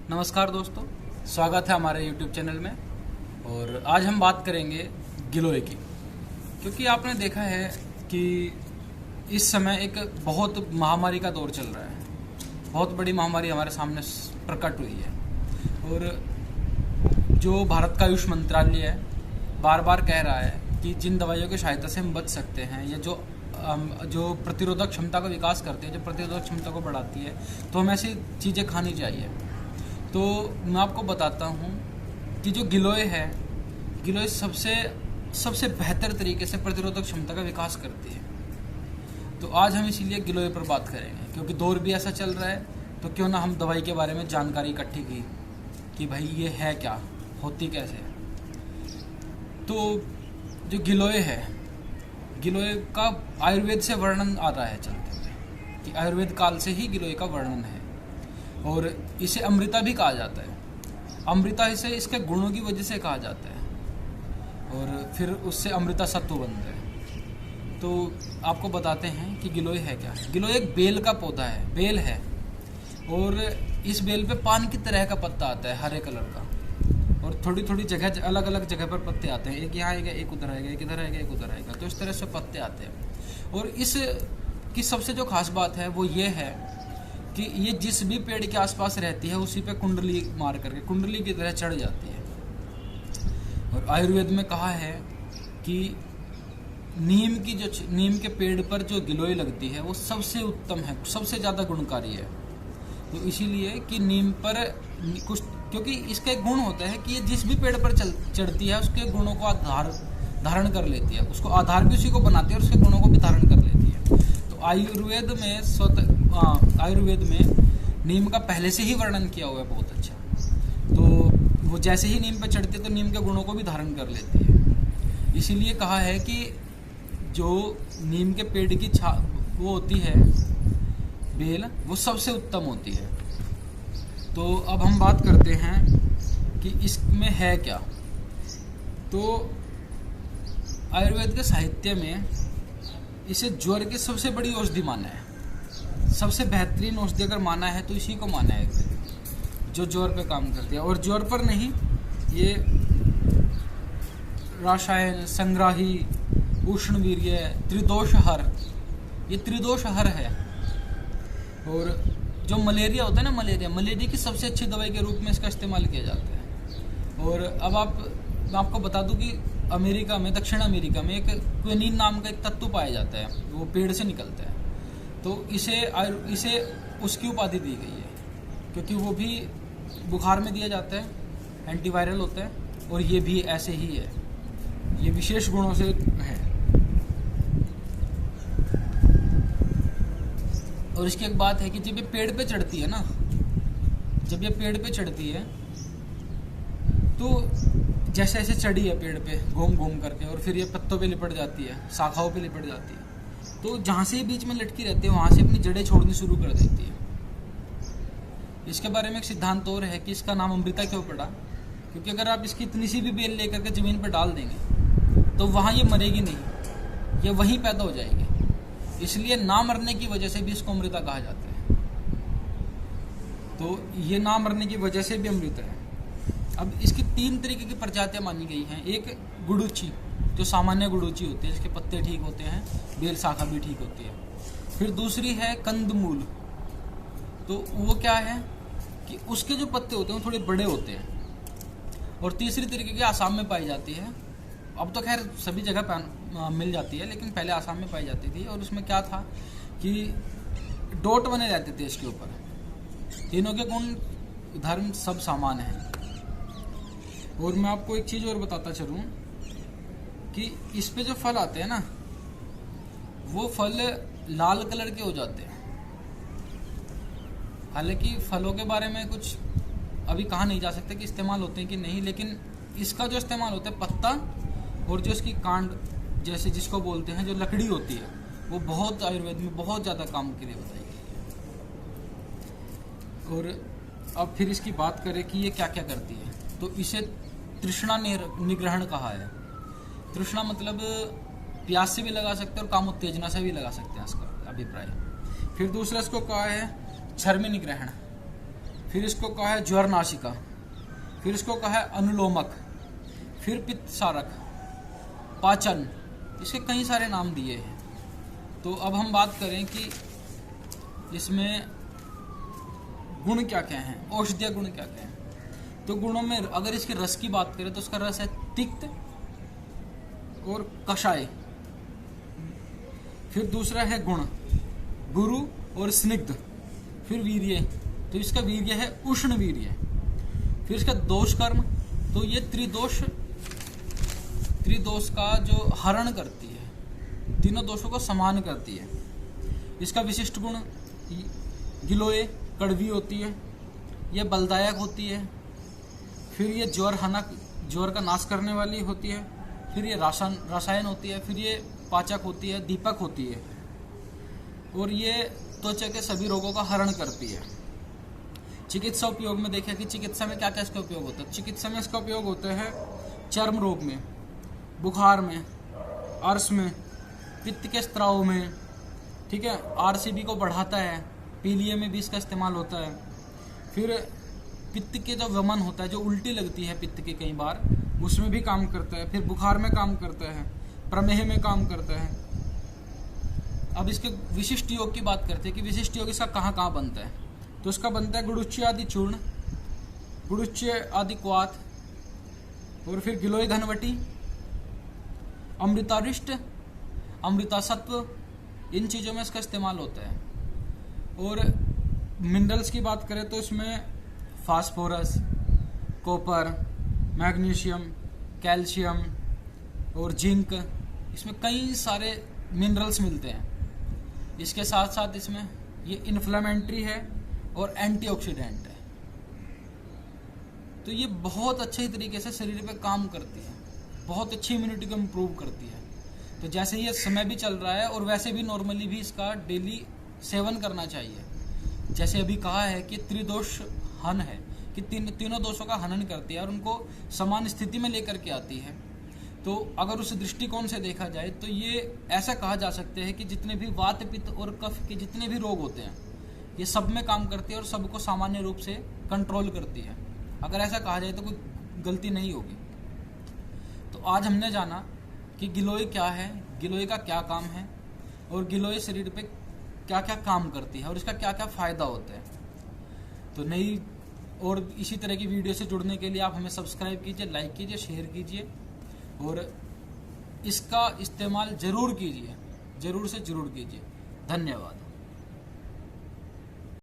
नमस्कार दोस्तों, स्वागत है हमारे YouTube चैनल में। और आज हम बात करेंगे गिलोय की, क्योंकि आपने देखा है कि इस समय एक बहुत महामारी का दौर चल रहा है। बहुत बड़ी महामारी हमारे सामने प्रकट हुई है और जो भारत का आयुष मंत्रालय है बार बार कह रहा है कि जिन दवाइयों की सहायता से हम बच सकते हैं या जो प्रतिरोधक क्षमता का विकास करते हैं, जो प्रतिरोधक क्षमता को बढ़ाती है, तो हमें ऐसी चीज़ें खानी चाहिए। तो मैं आपको बताता हूँ कि जो गिलोय है, गिलोय सबसे बेहतर तरीके से प्रतिरोधक क्षमता का विकास करती है। तो आज हम इसीलिए गिलोय पर बात करेंगे, क्योंकि दौर भी ऐसा चल रहा है। तो क्यों ना हम दवाई के बारे में जानकारी इकट्ठी की कि भाई ये है क्या, होती कैसे है। तो जो गिलोय है, गिलोय का आयुर्वेद से वर्णन आ रहा है चलते हुए कि आयुर्वेद काल से ही गिलोय का वर्णन है और इसे अमृता भी कहा जाता है। अमृता इसे इसके गुणों की वजह से कहा जाता है और फिर उससे अमृता सत्व बनता है। तो आपको बताते हैं कि गिलोय है क्या है। गिलोय एक बेल का पौधा है, बेल है, और इस बेल पे पान की तरह का पत्ता आता है, हरे कलर का, और थोड़ी थोड़ी जगह अलग अलग जगह पर पत्ते आते हैं। एक यहाँ आएगा, एक उधर आएगा, एक इधर आएगा, एक उधर आएगा। तो इस तरह से पत्ते आते हैं। और इस की सबसे जो खास बात है वो ये है कि ये जिस भी पेड़ के आसपास रहती है उसी पे कुंडली मार करके कुंडली की तरह चढ़ जाती है। और आयुर्वेद में कहा है कि नीम के पेड़ पर जो गिलोय लगती है वो सबसे उत्तम है, सबसे ज़्यादा गुणकारी है। तो इसीलिए कि नीम पर कुछ, क्योंकि इसका एक गुण होता है कि ये जिस भी पेड़ पर चढ़ती है उसके गुणों को धारण कर लेती है, उसको आधार भी उसी को बनाती है और उसके गुणों को भी धारण कर लेती है। तो आयुर्वेद में नीम का पहले से ही वर्णन किया हुआ है बहुत अच्छा। तो वो जैसे ही नीम पर चढ़ती है तो नीम के गुणों को भी धारण कर लेती है। इसीलिए कहा है कि जो नीम के पेड़ की वो होती है बेल, वो सबसे उत्तम होती है। तो अब हम बात करते हैं कि इसमें है क्या। तो आयुर्वेद के साहित्य में इसे ज्वर की सबसे बड़ी औषधि माना है। सबसे बेहतरीन औषधि अगर माना है तो इसी को माना है, जो ज्वर पे काम करती है। और ज्वर पर नहीं, ये रसायन संग्राही, उष्णवीर्य, त्रिदोषहर, ये त्रिदोषहर है। और जो मलेरिया होता है ना, मलेरिया की सबसे अच्छी दवाई के रूप में इसका इस्तेमाल किया जाता है। और अब मैं आपको बता दूं कि अमेरिका में, दक्षिण अमेरिका में एक क्विनीन नाम का एक तत्व पाया जाता है, वो पेड़ से निकलता है। तो इसे उसकी उपाधि दी गई है, क्योंकि वो भी बुखार में दिया जाता है, एंटीवायरल होता है, और ये भी ऐसे ही है, ये विशेष गुणों से है। और इसकी एक बात है कि जब ये पेड़ पे चढ़ती है ना, जब ये पेड़ पे चढ़ती है तो जैसे ऐसे चढ़ी है पेड़ पे घूम घूम करके, और फिर ये पत्तों पे लिपट जाती है, शाखाओं पे लिपट जाती है। तो जहाँ से ये बीच में लटकी रहती है वहाँ से अपनी जड़ें छोड़नी शुरू कर देती है। इसके बारे में एक सिद्धांत और है कि इसका नाम अमृता क्यों पड़ा, क्योंकि अगर आप इसकी इतनी सी भी बेल लेकर के ज़मीन पर डाल देंगे तो वहाँ ये मरेगी नहीं, ये वहीं पैदा हो जाएगी। इसलिए ना मरने की वजह से भी इसको अमृता कहा जाता है। तो ये ना मरने की वजह से भी अमृता है। अब इसकी 3 तरीके की प्रजातियां मानी गई हैं। एक गुड़ूची, जो सामान्य गुड़ूची होती है, इसके पत्ते ठीक होते हैं, बेल शाखा भी ठीक होती है। फिर दूसरी है कंदमूल। तो वो क्या है कि उसके जो पत्ते होते हैं वो थोड़े बड़े होते हैं। और तीसरी तरीके की आसाम में पाई जाती है। अब तो खैर सभी जगह मिल जाती है, लेकिन पहले आसाम में पाई जाती थी। और उसमें क्या था कि डॉट बने रहते थे इसके ऊपर। तीनों के गुण धर्म सब समान है। और मैं आपको एक चीज़ और बताता चलूँ कि इस पे जो फल आते हैं ना, वो फल लाल कलर के हो जाते हैं। हालांकि फलों के बारे में कुछ अभी कहा नहीं जा सकता कि इस्तेमाल होते हैं कि नहीं, लेकिन इसका जो इस्तेमाल होता है पत्ता और जो इसकी कांड जैसे जिसको बोलते हैं, जो लकड़ी होती है, वो बहुत आयुर्वेद में बहुत ज़्यादा काम के लिए बताई गई है। और अब फिर इसकी बात करें कि ये क्या क्या करती है, तो इसे तृष्णा निग्रहण कहा है। तृष्णा मतलब प्यास से भी लगा सकते हैं और काम उत्तेजना से भी लगा सकते हैं, इसका अभिप्राय। फिर दूसरा इसको कहा है चर्म निग्रहण। फिर इसको कहा है ज्वरनाशिका, फिर इसको कहा है अनुलोमक, फिर पित्त सारक, पाचन, इसके कई सारे नाम दिए हैं। तो अब हम बात करें कि इसमें गुण क्या क्या हैं, औषधीय गुण क्या क्या हैं। तो गुणों में अगर इसके रस की बात करें तो उसका रस है तिक्त और कषाय। फिर दूसरा है गुण, गुरु और स्निग्ध। फिर वीर्य, तो इसका वीर्य है उष्ण वीर्य। फिर इसका दोष कर्म, तो ये त्रिदोष का जो हरण करती है, तीनों दोषों को समान करती है। इसका विशिष्ट गुण, गिलोय, कड़वी होती है, यह बलदायक होती है। फिर ये ज्वर का नाश करने वाली होती है। फिर ये रसायन होती है। फिर ये पाचक होती है, दीपक होती है, और ये त्वचा के सभी रोगों का हरण करती है। चिकित्सा उपयोग में देखें कि चिकित्सा में क्या क्या इसका उपयोग होता है। चिकित्सा में इसका उपयोग होता है चर्म रोग में, बुखार में, अर्श में, पित्त के स्त्राव में, ठीक है, आरसीबी को बढ़ाता है, पीलिया में भी इसका इस्तेमाल होता है। फिर पित्त के जो वमन होता है, जो उल्टी लगती है पित्त के कई बार, उसमें भी काम करता है। फिर बुखार में काम करता है, प्रमेह में काम करता है। अब इसके विशिष्ट योग की बात करते हैं कि विशिष्ट योग इसका कहाँ कहाँ बनता है। तो इसका बनता है गुड़ुच्य आदि चूर्ण, गुड़ुच्य आदि क्वाथ, और फिर गिलोय घनवटी, अमृतारिष्ट, अमृता सत्व, इन चीज़ों में इसका इस्तेमाल होता है। और मिनरल्स की बात करें तो इसमें फास्फोरस, कॉपर, मैग्नीशियम, कैल्शियम और जिंक, इसमें कई सारे मिनरल्स मिलते हैं। इसके साथ साथ इसमें ये इन्फ्लेमेटरी है और एंटीऑक्सीडेंट है। तो ये बहुत अच्छे तरीके से शरीर पे काम करती है, बहुत अच्छी इम्यूनिटी को इम्प्रूव करती है। तो जैसे ये समय भी चल रहा है और वैसे भी नॉर्मली भी इसका डेली सेवन करना चाहिए। जैसे अभी कहा है कि त्रिदोष हन है, कि तीनों दोषों का हनन करती है और उनको समान स्थिति में लेकर के आती है। तो अगर उस दृष्टिकोण से देखा जाए तो ये ऐसा कहा जा सकता है कि जितने भी वात, पित्त और कफ के जितने भी रोग होते हैं, ये सब में काम करती है और सबको सामान्य रूप से कंट्रोल करती है। अगर ऐसा कहा जाए तो कोई गलती नहीं होगी। तो आज हमने जाना कि गिलोय क्या है, गिलोय का क्या काम है, और गिलोय शरीर पे क्या क्या काम करती है और इसका क्या क्या फ़ायदा होता है। तो नई और इसी तरह की वीडियो से जुड़ने के लिए आप हमें सब्सक्राइब कीजिए, लाइक कीजिए, शेयर कीजिए और इसका इस्तेमाल ज़रूर कीजिए, ज़रूर से ज़रूर कीजिए। धन्यवाद।